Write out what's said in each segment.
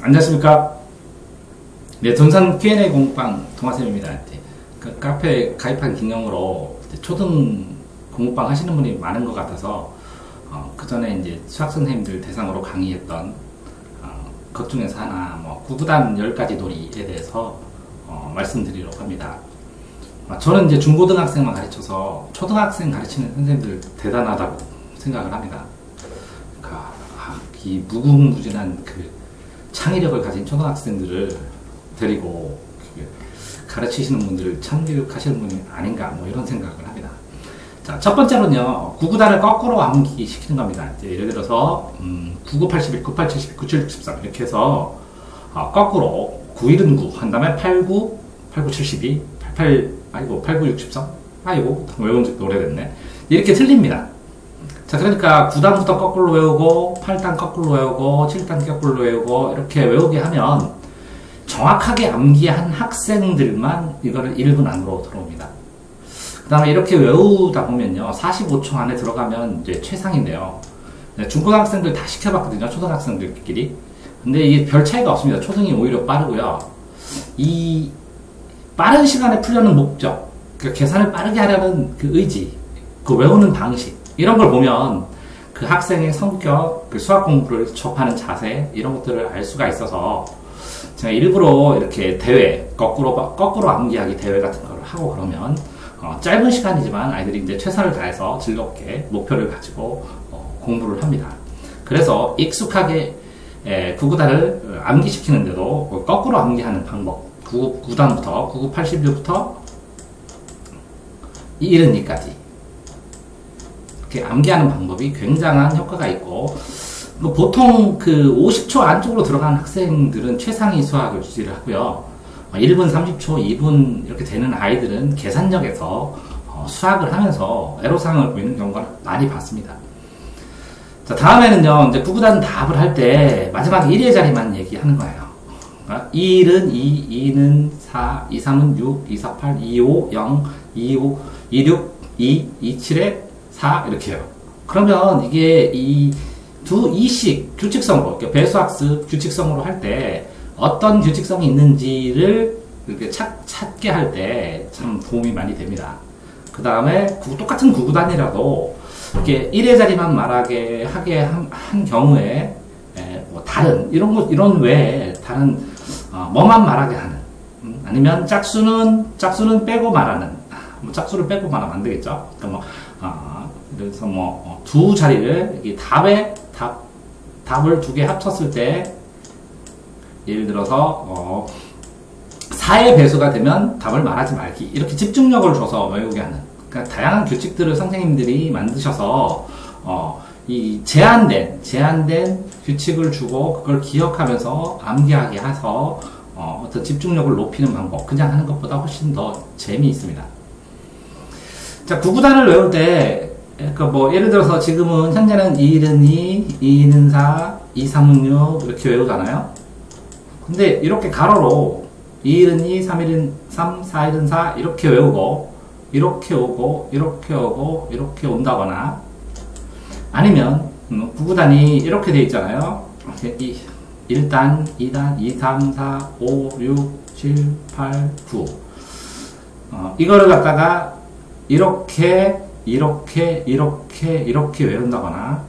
안녕하십니까. 네, 돈산 Q&A 공부방 동아쌤입니다. 그 카페에 가입한 기념으로 초등 공부방 하시는 분이 많은 것 같아서 그 전에 이제 수학 선생님들 대상으로 강의했던 것 중에서 하나 구구단 10가지 놀이에 대해서 말씀드리려고 합니다. 저는 이제 중고등학생만 가르쳐서 초등학생 가르치는 선생님들 대단하다고 생각을 합니다. 그러니까 이 무궁무진한 그 창의력을 가진 초등학생들을 데리고 가르치시는 분들을 참교육하시는 분이 아닌가 이런 생각을 합니다. 자, 첫 번째로는요, 구구단을 거꾸로 암기시키는 겁니다. 예를 들어서 9981, 9872, 9763 이렇게 해서 거꾸로 91은 9 한 다음에 89, 8972, 8963 아이고 외운 지 오래됐네. 이렇게 틀립니다. 자, 그러니까 9단부터 거꾸로 외우고 8단 거꾸로 외우고 7단 거꾸로 외우고 이렇게 외우게 하면 정확하게 암기한 학생들만 이거를 1분 안으로 들어옵니다. 그 다음에 이렇게 외우다 보면요, 45초 안에 들어가면 이제 최상인데요. 중고등학생들 다 시켜봤거든요, 초등학생들끼리. 근데 이게 별 차이가 없습니다. 초등이 오히려 빠르고요. 이 빠른 시간에 풀려는 목적, 그러니까 계산을 빠르게 하려는 그 의지, 그 외우는 방식, 이런 걸 보면 그 학생의 성격, 그 수학 공부를 접하는 자세, 이런 것들을 알 수가 있어서 제가 일부러 이렇게 대회, 거꾸로 암기하기 대회 같은 걸 하고 그러면 짧은 시간이지만 아이들이 이제 최선을 다해서 즐겁게 목표를 가지고 공부를 합니다. 그래서 익숙하게 구구단을 암기시키는데도 거꾸로 암기하는 방법, 9단부터 9981부터 112까지 이렇게 암기하는 방법이 굉장한 효과가 있고, 보통 그 50초 안쪽으로 들어가는 학생들은 최상위 수학을 유지를 하고요. 1분 30초, 2분 이렇게 되는 아이들은 계산력에서 수학을 하면서 애로사항을 보이는 경우가 많이 봤습니다. 자, 다음에는요, 이제 구구단 답을 할 때 마지막에 1의 자리만 얘기하는 거예요. 1은 2, 2는 4, 2, 3은 6, 2, 4, 8, 2, 5, 0, 2, 5, 2, 6, 2, 2, 7에 4 이렇게 해요. 그러면 이게 이 두 이식 규칙성으로, 배수학습 규칙성으로 할 때 어떤 규칙성이 있는지를 이렇게 찾게 할 때 참 도움이 많이 됩니다. 그 다음에 똑같은 구구단이라도 이렇게 1의 자리만 말하게 한 경우에 다른 이런 외에 다른 뭐만 말하게 하는, 아니면 짝수는 빼고 말하는, 짝수를 빼고 말하면 안 되겠죠. 그러니까 그래서 두 자리를 답을 두 개 합쳤을 때, 예를 들어서 4의 배수가 되면 답을 말하지 말기, 이렇게 집중력을 줘서 외우게 하는, 그러니까 다양한 규칙들을 선생님들이 만드셔서 이 제한된 규칙을 주고 그걸 기억하면서 암기하게 해서 어떤 집중력을 높이는 방법, 그냥 하는 것보다 훨씬 더 재미있습니다. 자, 구구단을 외울 때 예를 들어서 지금은 현재는 2는 2, 2는 4, 2, 3은 6 이렇게 외우잖아요. 근데 이렇게 가로로 2는 2, 3은 3, 4는 4 이렇게 외우고 이렇게 오고 이렇게 오고 이렇게 온다거나, 아니면 구구단이 이렇게 돼 있잖아요. 1단, 2단, 2, 3, 4, 5, 6, 7, 8, 9 이거를 갖다가 이렇게 외운다거나,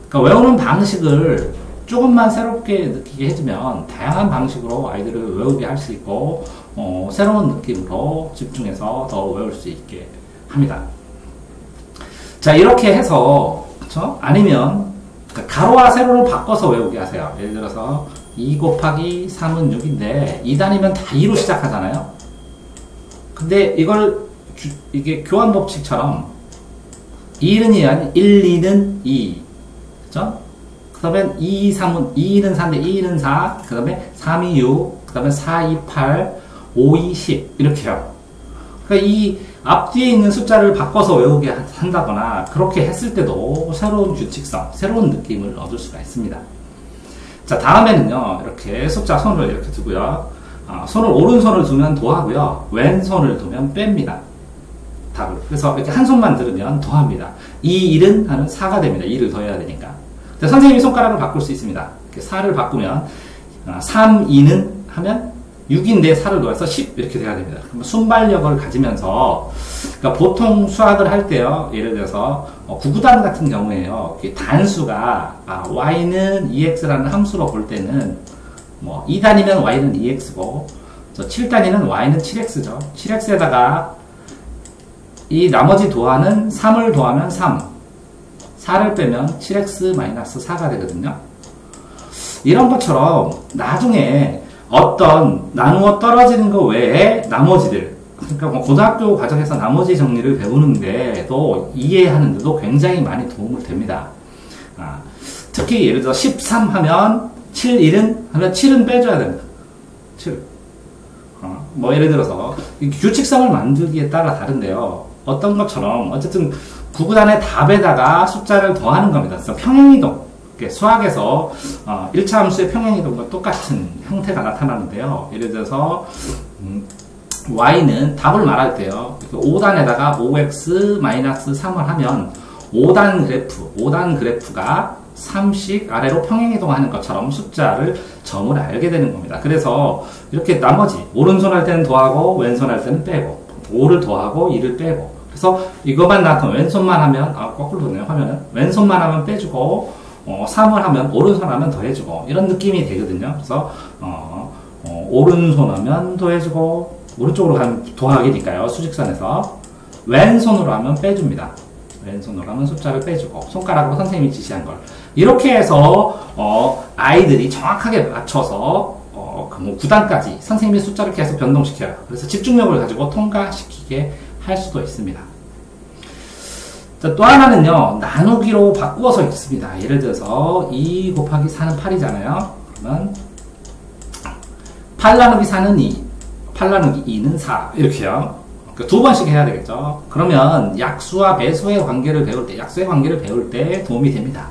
그러니까 외우는 방식을 조금만 새롭게 느끼게 해주면 다양한 방식으로 아이들을 외우게 할 수 있고 새로운 느낌으로 집중해서 더 외울 수 있게 합니다. 자, 이렇게 해서, 그쵸? 아니면 가로와 세로를 바꿔서 외우게 하세요. 예를 들어서 2 곱하기 3은 6인데 2단이면 다 2로 시작하잖아요. 근데 이게 교환 법칙처럼 1은 2 아니 1, 2는 2, 그죠? 그 다음에 2, 3은 2는 4인데 2는 4, 그 다음에 3, 2, 6, 그 다음에 4, 2, 8, 5, 2, 10 이렇게 해요. 그러니까 이 앞뒤에 있는 숫자를 바꿔서 외우게 한다거나 그렇게 했을 때도 새로운 규칙성, 새로운 느낌을 얻을 수가 있습니다. 자, 다음에는요, 이렇게 숫자 손을 이렇게 두고요, 오른손을 두면 도하고요, 왼손을 두면 뺍니다. 답을. 그래서 이렇게 한 손만 들으면 더합니다. 이 1은 하는 4가 됩니다. 2를 더해야 되니까. 선생님이 손가락을 바꿀 수 있습니다. 4를 바꾸면 3, 2는 하면 6인데 4를 더해서 10 이렇게 돼야 됩니다. 그럼 순발력을 가지면서 그러니까 보통 수학을 할 때요. 예를 들어서 구구단 같은 경우에요. 단수가 y는 2x라는 함수로 볼 때는 뭐 2단이면 y는 2x고 7단위는 y는 7x죠. 7x에다가 이 나머지 도안은 3을 더하면 3, 4를 빼면 7x-4가 되거든요. 이런 것처럼 나중에 어떤 나누어 떨어지는 거 외에 나머지들, 그러니까 뭐 고등학교 과정에서 나머지 정리를 배우는데도 이해하는데도 굉장히 많이 도움을 됩니다. 특히 예를 들어 13 하면 7, 1은 하면 7은 빼줘야 됩니다. 7. 뭐 예를 들어서 규칙성을 만들기에 따라 다른데요. 어떤 것처럼 어쨌든 구구단의 답에다가 숫자를 더하는 겁니다. 그래서 평행이동. 수학에서 1차 함수의 평행이동과 똑같은 형태가 나타나는데요. 예를 들어서 y는 답을 말할 때요. 5단에다가 5x-3을 하면 5단 그래프가 3씩 아래로 평행이동하는 것처럼 숫자를 점을 알게 되는 겁니다. 그래서 이렇게 나머지 오른손 할 때는 더하고 왼손 할 때는 빼고 5를 더하고 2를 빼고 그래서 이것만 나타나면 왼손만 하면 거꾸로 도네요. 화면은 왼손만 하면 빼주고 3을 하면 오른손 하면 더해주고 이런 느낌이 되거든요. 그래서 오른손 하면 더해주고 오른쪽으로 가면 더하기니까요. 수직선에서 왼손으로 하면 빼줍니다. 왼손으로 하면 숫자를 빼주고 손가락으로 선생님이 지시한 걸 이렇게 해서 아이들이 정확하게 맞춰서 뭐 9단까지 선생님이 숫자를 계속 변동시켜요. 그래서 집중력을 가지고 통과시키게 할 수도 있습니다. 자, 또 하나는요, 나누기로 바꾸어서 있습니다. 예를 들어서 2 곱하기 4는 8이잖아요. 그러면 8 나누기 4는 2, 8 나누기 2는 4 이렇게요. 두 번씩 해야 되겠죠. 그러면 약수와 배수의 관계를 배울 때, 약수의 관계를 배울 때 도움이 됩니다.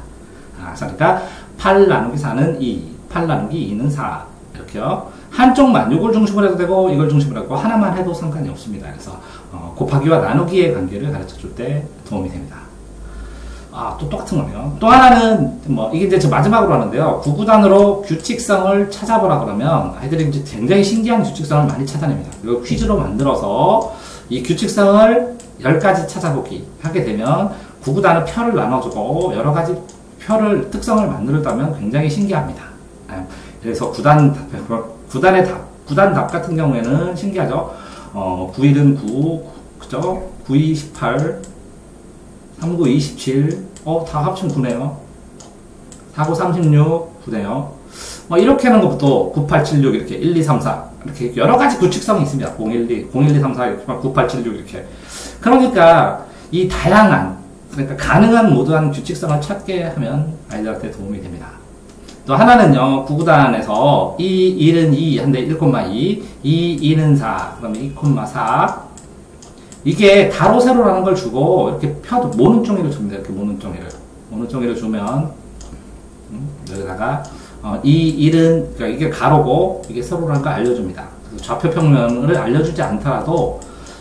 그러니까 8 나누기 4는 2, 8 나누기 2는 4 이렇게요. 한쪽만 이걸 중심으로 해도 되고 이걸 중심으로 해도 하나만 해도 상관이 없습니다. 그래서 곱하기와 나누기의 관계를 가르쳐 줄 때 도움이 됩니다. 또 똑같은 거네요. 또 하나는 뭐 이게 이제 마지막으로 하는데요. 구구단으로 규칙성을 찾아보라 그러면 아이들이 이제 굉장히 신기한 규칙성을 많이 찾아냅니다. 이걸 퀴즈로 만들어서 이 규칙성을 10가지 찾아보기 하게 되면 구구단을 표를 나눠주고 여러 가지 표를 특성을 만들었다면 굉장히 신기합니다. 그래서 구단 답 같은 경우에는 신기하죠. 9일은 9, 그죠? 9이 18, 39, 27, 다 합치면 9네요. 49, 36, 9네요. 이렇게 하는 것부터 9876 이렇게 1, 2, 3, 4 이렇게 여러 가지 규칙성이 있습니다. 012, 012, 3, 4 이렇게 9876 이렇게. 그러니까 이 다양한 그러니까 가능한 모든 규칙성을 찾게 하면 아이들한테 도움이 됩니다. 또 하나는요, 구구단에서 2, 1은 2 한데 1,2, 2, 2는 4, 그러면 2,4. 이게 가로, 세로라는 걸 주고, 이렇게 펴도, 모는 종이를 줍니다. 이렇게 모는 종이를 주면, 여기다가, 2, 1은, 그러니까 이게 가로고, 이게 세로라는 걸 알려줍니다. 그래서 좌표 평면을 알려주지 않더라도,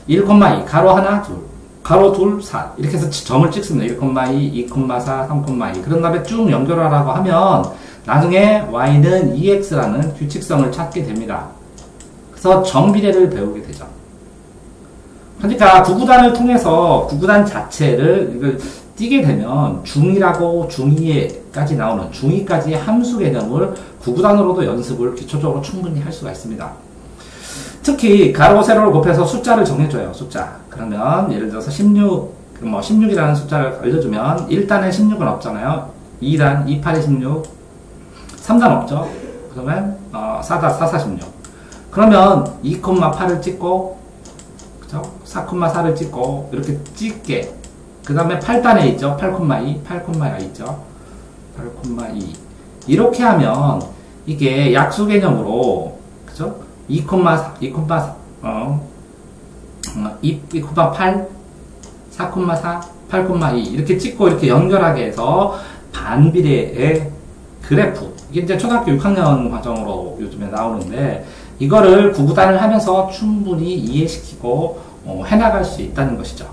1,2, 가로 하나, 둘, 가로 둘, 4. 이렇게 해서 점을 찍습니다. 1,2, 2,4, 3,2. 그런 다음에 쭉 연결하라고 하면, 나중에 y는 2x라는 규칙성을 찾게 됩니다. 그래서 정비례를 배우게 되죠. 그러니까 구구단을 통해서 구구단 자체를 이걸 띄게 되면 중1하고 중2까지 나오는 중2까지의 함수 개념을 구구단으로도 연습을 기초적으로 충분히 할 수가 있습니다. 특히 가로 세로를 곱해서 숫자를 정해줘요. 숫자. 그러면 예를 들어서 16, 16이라는 숫자를 알려주면 1단에 16은 없잖아요. 2단, 2, 8에 16, 3단 없죠. 그러면 4단, 4, 4, 16. 그러면 2,8을 찍고 그죠? 4,4를 찍고 이렇게 찍게. 그 다음에 8단에 있죠. 8,2, 8,2 있죠. 8,2. 이렇게 하면 이게 약수 개념으로 그죠? 2,4, 2,8, 4,4, 8,2 이렇게 찍고 이렇게 연결하게 해서 반비례의 그래프. 이게 이제 초등학교 6학년 과정으로 요즘에 나오는데 이거를 구구단을 하면서 충분히 이해시키고 해나갈 수 있다는 것이죠.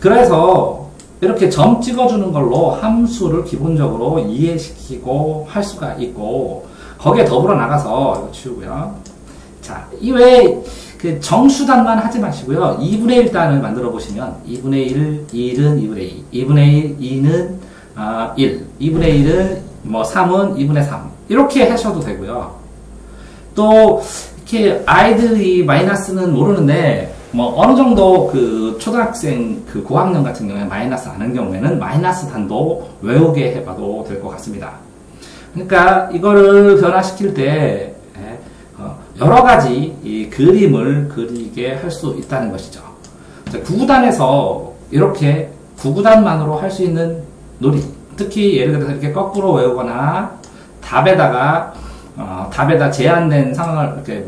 그래서 이렇게 점 찍어주는 걸로 함수를 기본적으로 이해시키고 할 수가 있고 거기에 더불어 나가서 이거 지우고요. 자, 이외에 그 정수단만 하지 마시고요. 2분의 1 단을 만들어 보시면 2분의 1, 1은 2분의 2, 2분의 2는 1, 2분의 1은 뭐 3은 2분의 3 이렇게 하셔도 되고요. 또 이렇게 아이들이 마이너스는 모르는데 뭐 어느 정도 그 초등학생 그 고학년 같은 경우에 마이너스 아는 경우에는 마이너스 단도 외우게 해봐도 될 것 같습니다. 그러니까 이거를 변화시킬 때 여러 가지 이 그림을 그리게 할 수 있다는 것이죠. 9구단에서 이렇게 9구단만으로 할 수 있는 놀이, 특히 예를 들어서 이렇게 거꾸로 외우거나 답에다 제한된 상황을 이렇게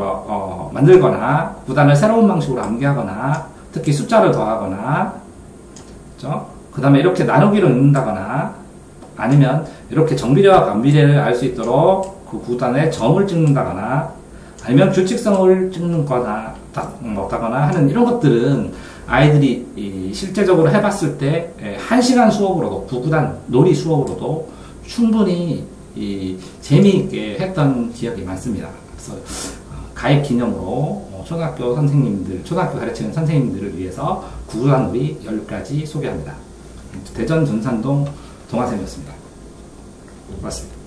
만들거나 구단을 새로운 방식으로 암기하거나 특히 숫자를 더하거나 그 다음에 이렇게 나누기로 읽는다거나 아니면 이렇게 정비례와 반비례를 알 수 있도록 그 구단에 점을 찍는다거나 아니면 규칙성을 찍는 거나 없다거나 하는 이런 것들은 아이들이 실제적으로 해봤을 때 1시간 수업으로도 9구단 놀이 수업으로도 충분히 재미있게 했던 기억이 많습니다. 그래서 가입 기념으로 초등학교 가르치는 선생님들을 위해서 9구단 놀이 10가지 소개합니다. 대전 전산동 동아쌤이었습니다. 고맙습니다.